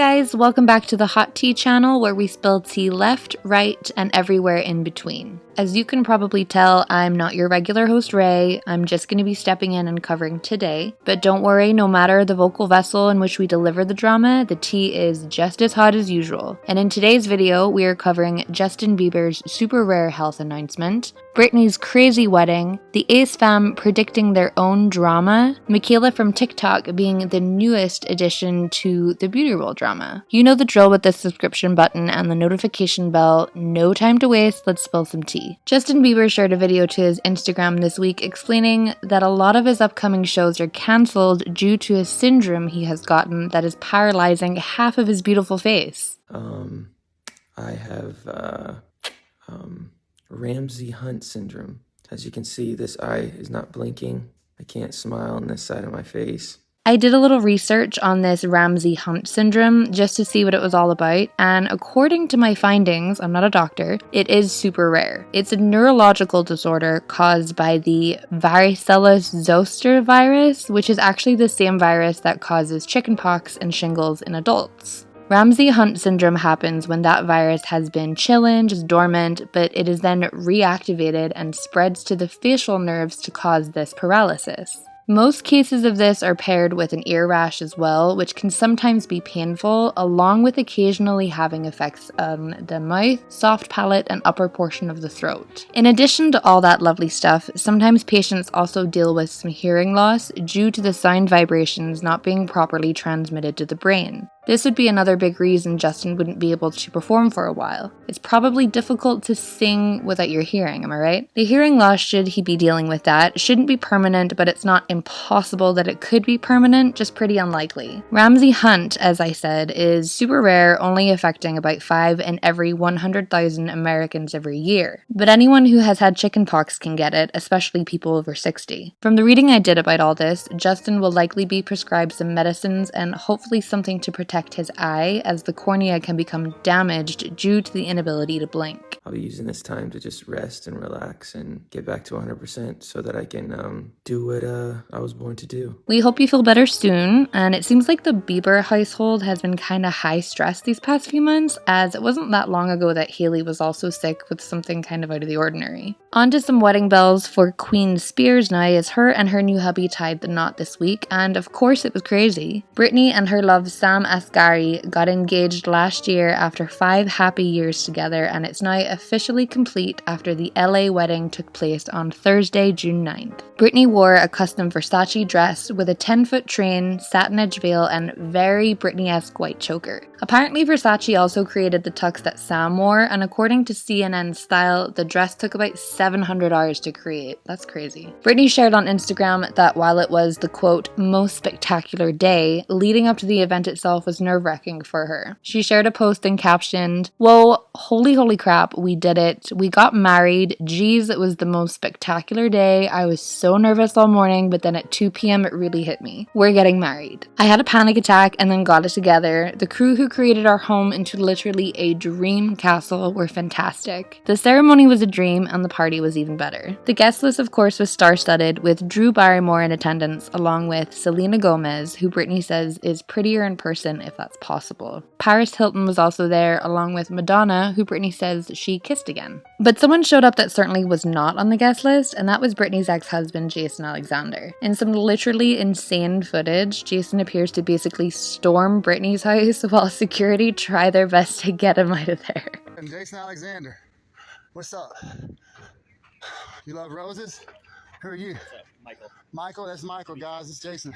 guys, welcome back to the Hot Tea channel where we spill tea left, right, and everywhere in between. As you can probably tell, I'm not your regular host Ray, I'm just going to be stepping in and covering today. But don't worry, no matter the vocal vessel in which we deliver the drama, the tea is just as hot as usual. And in today's video, we are covering Justin Bieber's super rare health announcement, Britney's crazy wedding, the Ace fam predicting their own drama, Mikayla from TikTok being the newest addition to the beauty role drama. You know the drill with the subscription button and the notification bell. No time to waste, let's spill some tea. Justin Bieber shared a video to his Instagram this week explaining that a lot of his upcoming shows are cancelled due to a syndrome he has gotten that is paralyzing half of his beautiful face. I have Ramsay Hunt syndrome. As you can see, this eye is not blinking. I can't smile on this side of my face. I did a little research on this Ramsay Hunt syndrome just to see what it was all about, and according to my findings, I'm not a doctor, it is super rare. It's a neurological disorder caused by the varicella zoster virus, which is actually the same virus that causes chickenpox and shingles in adults. Ramsay Hunt syndrome happens when that virus has been chilling, just dormant, but it is then reactivated and spreads to the facial nerves to cause this paralysis. Most cases of this are paired with an ear rash as well, which can sometimes be painful, along with occasionally having effects on the mouth, soft palate, and upper portion of the throat. In addition to all that lovely stuff, sometimes patients also deal with some hearing loss due to the sound vibrations not being properly transmitted to the brain. This would be another big reason Justin wouldn't be able to perform for a while. It's probably difficult to sing without your hearing, am I right? The hearing loss, should he be dealing with that, shouldn't be permanent, but it's not impossible that it could be permanent, just pretty unlikely. Ramsay Hunt, as I said, is super rare, only affecting about 5 in every 100,000 Americans every year. But anyone who has had chickenpox can get it, especially people over 60. From the reading I did about all this, Justin will likely be prescribed some medicines and hopefully something to protect his eye, as the cornea can become damaged due to the inability to blink. I'll be using this time to just rest and relax and get back to 100% so that I can do what I was born to do. We hope you feel better soon, and it seems like the Bieber household has been kind of high stress these past few months, as it wasn't that long ago that Hailey was also sick with something kind of out of the ordinary. On to some wedding bells for Queen Spears now, as her and her new hubby tied the knot this week, and of course it was crazy. Britney and her love Sam Asghari got engaged last year after 5 happy years together, and it's now officially complete after the LA wedding took place on Thursday, June 9th. Britney wore a custom Versace dress with a 10-foot train, satin edge veil, and very Britney-esque white choker. Apparently Versace also created the tux that Sam wore, and according to CNN Style, the dress took about 700 hours to create. That's crazy. Britney shared on Instagram that while it was the quote, most spectacular day, leading up to the event itself was nerve-wracking for her. She shared a post and captioned, "Whoa, holy crap, we did it. We got married. Geez, it was the most spectacular day. I was so nervous all morning, but then at 2 p.m. it really hit me. We're getting married. I had a panic attack and then got it together. The crew who created our home into literally a dream castle were fantastic. The ceremony was a dream and the party was even better." The guest list, of course, was star-studded, with Drew Barrymore in attendance, along with Selena Gomez, who Britney says is prettier in person if that's possible. Paris Hilton was also there, along with Madonna, who Britney says she kissed again. But someone showed up that certainly was not on the guest list, and that was Britney's ex-husband, Jason Alexander. In some literally insane footage, Jason appears to basically storm Britney's house while security try their best to get him out of there. I'm Jason Alexander. What's up? You love roses? Who are you? Michael. Michael, that's Michael, guys. It's Jason.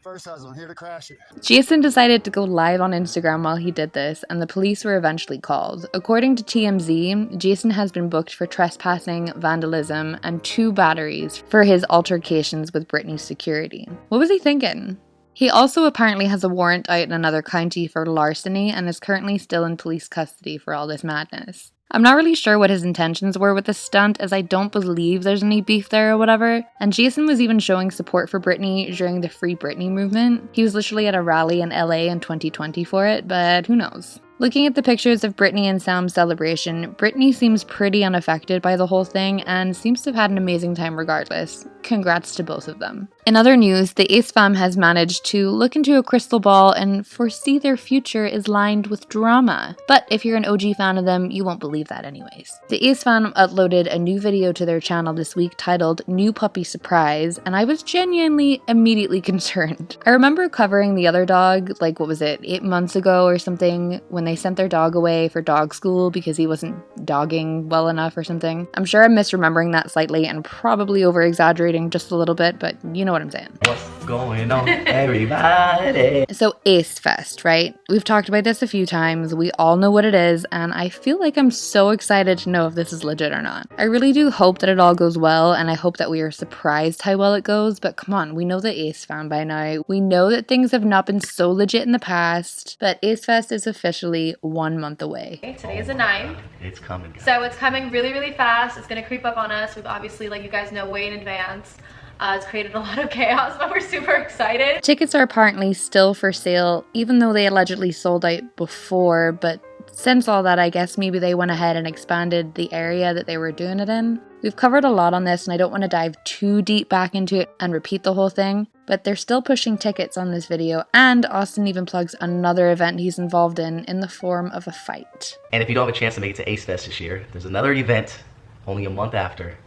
First husband, here to crash it. Jason decided to go live on Instagram while he did this, and the police were eventually called. According to TMZ, Jason has been booked for trespassing, vandalism, and 2 batteries for his altercations with Britney's security. What was he thinking? He also apparently has a warrant out in another county for larceny and is currently still in police custody for all this madness. I'm not really sure what his intentions were with this stunt, as I don't believe there's any beef there or whatever, and Jason was even showing support for Britney during the Free Britney movement. He was literally at a rally in LA in 2020 for it, but who knows. Looking at the pictures of Britney and Sam's celebration, Britney seems pretty unaffected by the whole thing and seems to have had an amazing time regardless. Congrats to both of them. In other news, the Ace fam has managed to look into a crystal ball and foresee their future is lined with drama. But if you're an OG fan of them, you won't believe that anyways. The Ace fam uploaded a new video to their channel this week titled New Puppy Surprise, and I was genuinely immediately concerned. I remember covering the other dog, like what was it, 8 months ago or something, when they sent their dog away for dog school because he wasn't dogging well enough or something. I'm sure I'm misremembering that slightly and probably over-exaggerating just a little bit, but you know what I'm saying. What's going on, everybody? So Ace Fest, right? We've talked about this a few times. We all know what it is, and I feel like I'm so excited to know if this is legit or not. I really do hope that it all goes well, and I hope that we are surprised how well it goes, but come on, we know the Ace fam by now. We know that things have not been so legit in the past, but Ace Fest is officially 1 month away. Okay, today is the 9th. It's coming, guys. So it's coming really, really fast. It's gonna creep up on us. We've obviously, like you guys know, way in advance. It's created a lot of chaos, but we're super excited. Tickets are apparently still for sale, even though they allegedly sold out before, but since all that, I guess maybe they went ahead and expanded the area that they were doing it in. We've covered a lot on this, and I don't want to dive too deep back into it and repeat the whole thing, but they're still pushing tickets on this video, and Austin even plugs another event he's involved in the form of a fight. And if you don't have a chance to make it to Ace Fest this year, there's another event only a month after,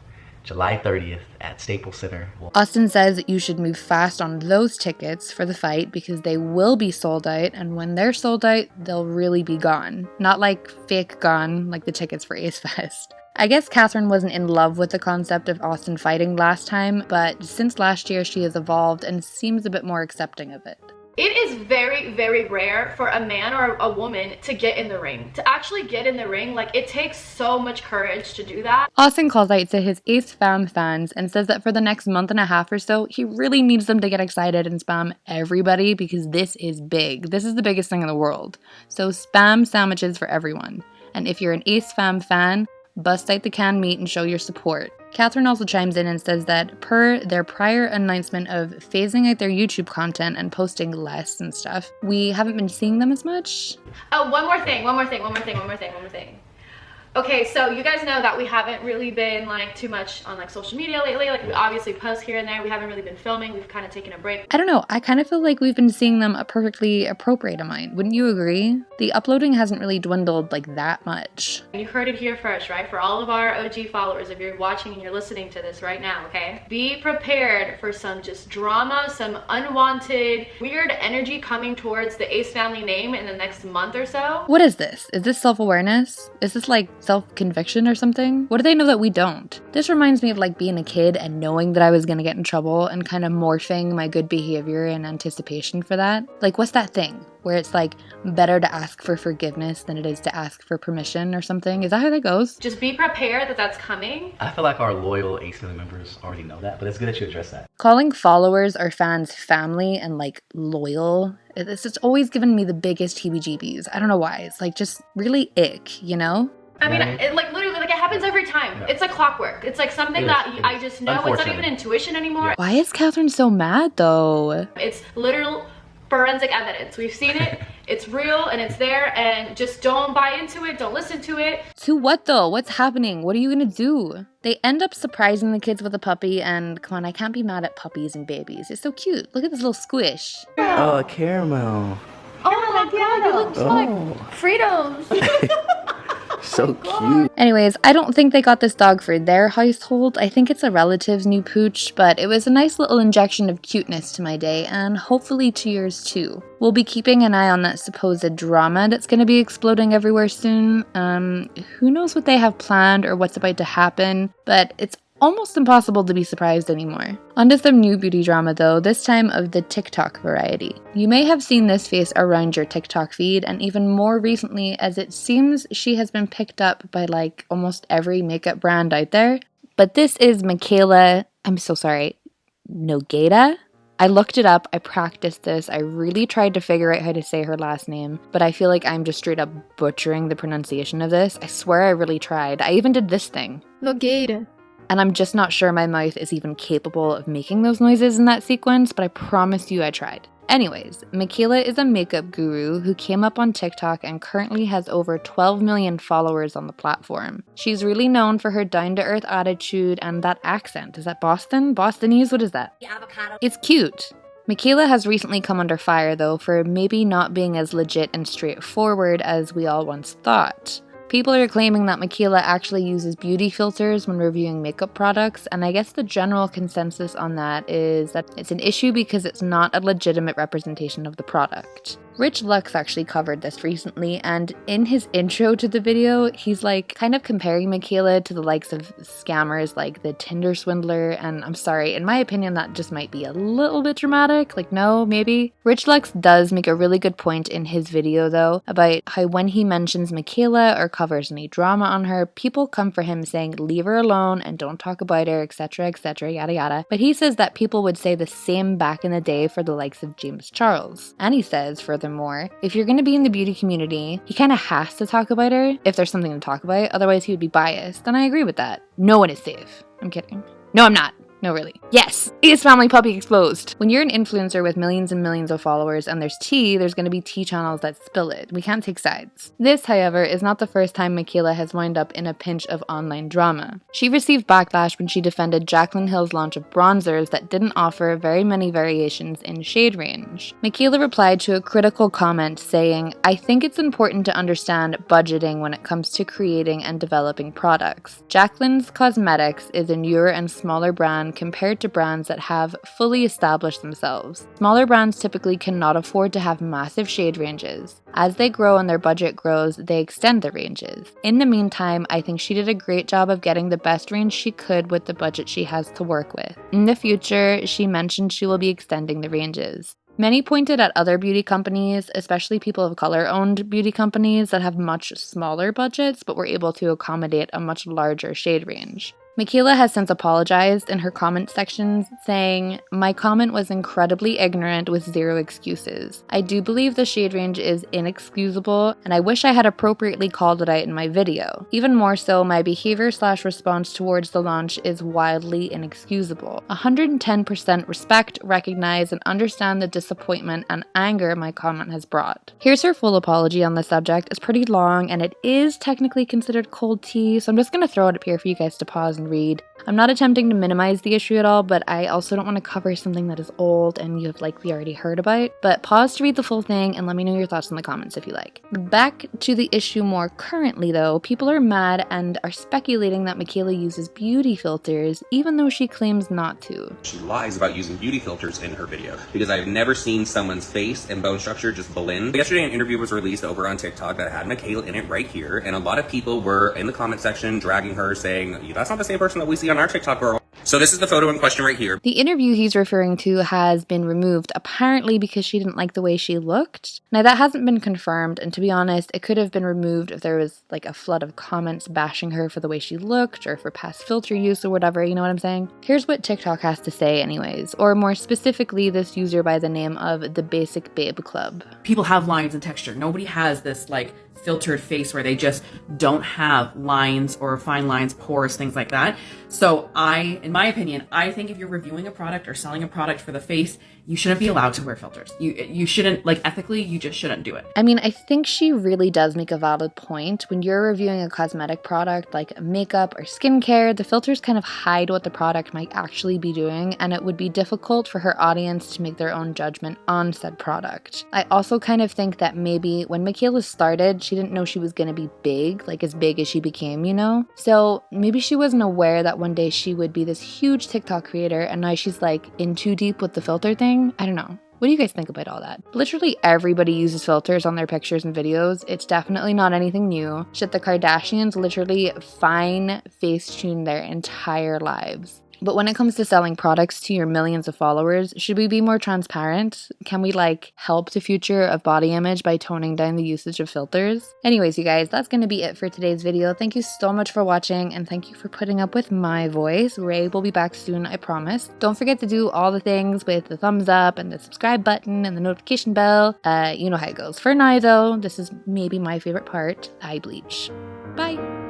July 30th at Staples Center. Austin says that you should move fast on those tickets for the fight because they will be sold out, and when they're sold out, they'll really be gone. Not like fake gone, like the tickets for Ace Fest. I guess Catherine wasn't in love with the concept of Austin fighting last time, but since last year she has evolved and seems a bit more accepting of it. It is very, very rare for a man or a woman to get in the ring. To actually get in the ring, like, it takes so much courage to do that. Austin calls out to his Ace fam fans and says that for the next month and a half or so, he really needs them to get excited and spam everybody because this is big. This is the biggest thing in the world. So spam sandwiches for everyone. And if you're an Ace fam fan, bust out the canned meat and show your support. Catherine also chimes in and says that per their prior announcement of phasing out their YouTube content and posting less and stuff, we haven't been seeing them as much. Oh, one more thing. Okay, so you guys know that we haven't really been like too much on like social media lately. Like we obviously post here and there. We haven't really been filming. We've kind of taken a break. I don't know. I kind of feel like we've been seeing them a perfectly appropriate amount. Wouldn't you agree? The uploading hasn't really dwindled like that much. You heard it here first, right? For all of our OG followers, if you're watching and you're listening to this right now, okay? Be prepared for some just drama, some unwanted, weird energy coming towards the Ace family name in the next month or so. What is this? Is this self-awareness? Is this like self-conviction or something? What do they know that we don't? This reminds me of like being a kid and knowing that I was gonna get in trouble and kind of morphing my good behavior in anticipation for that. Like, what's that thing where it's like better to ask for forgiveness than it is to ask for permission or something? Is that how that goes? Just be prepared that that's coming. I feel like our loyal Ace family members already know that, but it's good that you address that. Calling followers or fans family and like loyal, it's always given me the biggest heebie-jeebies. I don't know why. It's like just really ick, you know? I mean, it, like literally, like it happens every time. Yeah. It's like clockwork. It's like something that I just know. It's not even intuition anymore. Yeah. Why is Catherine so mad though? It's literal forensic evidence. We've seen it. It's real and it's there, and just don't buy into it. Don't listen to it. To what though? What's happening? What are you gonna do? They end up surprising the kids with a puppy, and come on, I can't be mad at puppies and babies. It's so cute. Look at this little squish. Oh, a caramel. Oh my god, it looks like Fritos. So cute. Anyways, I don't think they got this dog for their household. I think it's a relative's new pooch, but it was a nice little injection of cuteness to my day, and hopefully to yours too. We'll be keeping an eye on that supposed drama that's going to be exploding everywhere soon. Who knows what they have planned or what's about to happen, but it's almost impossible to be surprised anymore. Onto some new beauty drama though, this time of the TikTok variety. You may have seen this face around your TikTok feed, and even more recently, as it seems she has been picked up by like almost every makeup brand out there. But this is Mikayla, I'm so sorry, Nogueira? I looked it up, I practiced this, I really tried to figure out how to say her last name, but I feel like I'm just straight up butchering the pronunciation of this. I swear I really tried. I even did this thing. Nogueira. And I'm just not sure my mouth is even capable of making those noises in that sequence, but I promise you I tried. Anyways, Mikayla is a makeup guru who came up on TikTok and currently has over 12 million followers on the platform. She's really known for her down-to-earth attitude and that accent. Is that Boston? Bostonese? What is that? The avocado. It's cute. Mikayla has recently come under fire though for maybe not being as legit and straightforward as we all once thought. People are claiming that Mikayla actually uses beauty filters when reviewing makeup products, and I guess the general consensus on that is that it's an issue because it's not a legitimate representation of the product. Rich Lux actually covered this recently, and in his intro to the video, he's like kind of comparing Mikayla to the likes of scammers like the Tinder swindler, and I'm sorry, in my opinion, that just might be a little bit dramatic. Like, no, maybe. Rich Lux does make a really good point in his video, though, about how when he mentions Mikayla or covers any drama on her, people come for him saying, leave her alone and don't talk about her, etc., yada yada. But he says that people would say the same back in the day for the likes of James Charles. And he says, furthermore, if you're going to be in the beauty community, he kind of has to talk about her if there's something to talk about, otherwise he would be biased, and I agree with that. No one is safe. I'm kidding. No, I'm not. No, really. Yes! Ace Family Puppy exposed! When you're an influencer with millions and millions of followers and there's tea, there's going to be tea channels that spill it. We can't take sides. This, however, is not the first time Mikayla has wound up in a pinch of online drama. She received backlash when she defended Jaclyn Hill's launch of bronzers that didn't offer very many variations in shade range. Mikayla replied to a critical comment saying, I think it's important to understand budgeting when it comes to creating and developing products. Jaclyn's Cosmetics is a newer and smaller brand compared to brands that have fully established themselves. Smaller brands typically cannot afford to have massive shade ranges. As they grow and their budget grows, they extend the ranges. In the meantime, I think she did a great job of getting the best range she could with the budget she has to work with. In the future, she mentioned she will be extending the ranges. Many pointed at other beauty companies, especially people of color-owned beauty companies that have much smaller budgets but were able to accommodate a much larger shade range. Mikayla has since apologized in her comment sections, saying, my comment was incredibly ignorant with zero excuses. I do believe the shade range is inexcusable, and I wish I had appropriately called it out in my video. Even more so, my behavior/response towards the launch is wildly inexcusable. 110% respect, recognize, and understand the disappointment and anger my comment has brought. Here's her full apology on the subject. It's pretty long, and it is technically considered cold tea, so I'm just going to throw it up here for you guys to pause and read. I'm not attempting to minimize the issue at all, but I also don't want to cover something that is old and you've likely already heard about. But pause to read the full thing and let me know your thoughts in the comments if you like. Back to the issue more currently though, people are mad and are speculating that Mikayla uses beauty filters even though she claims not to. She lies about using beauty filters in her video because I've never seen someone's face and bone structure just blend. Yesterday an interview was released over on TikTok that had Mikayla in it right here, and a lot of people were in the comment section dragging her saying, that's not the same person that we see on our TikTok, girl. So this is the photo in question right here. The interview he's referring to has been removed, apparently because she didn't like the way she looked. Now that hasn't been confirmed, and to be honest, it could have been removed if there was like a flood of comments bashing her for the way she looked or for past filter use or whatever, you know what I'm saying? Here's what TikTok has to say anyways, or more specifically this user by the name of the Basic Babe Club. People have lines and texture. Nobody has this like filtered face where they just don't have lines or fine lines, pores, things like that. So in my opinion, I think if you're reviewing a product or selling a product for the face, you shouldn't be allowed to wear filters. You shouldn't, like ethically, you just shouldn't do it. I mean, I think she really does make a valid point. When you're reviewing a cosmetic product like makeup or skincare, the filters kind of hide what the product might actually be doing, and it would be difficult for her audience to make their own judgment on said product. I also kind of think that maybe when Mikayla started, she didn't know she was going to be big, like as big as she became, you know? So maybe she wasn't aware that one day she would be this huge TikTok creator, and now she's like in too deep with the filter thing. I don't know. What do you guys think about all that? Literally everybody uses filters on their pictures and videos. It's definitely not anything new. Shit, the Kardashians literally fine face-tune their entire lives. But when it comes to selling products to your millions of followers, should we be more transparent? Can we like help the future of body image by toning down the usage of filters? Anyways, you guys, that's going to be it for today's video. Thank you so much for watching, and thank you for putting up with my voice. Ray will be back soon, I promise. Don't forget to do all the things with the thumbs up and the subscribe button and the notification bell. You know how it goes. For now though, this is maybe my favorite part, eye bleach. Bye!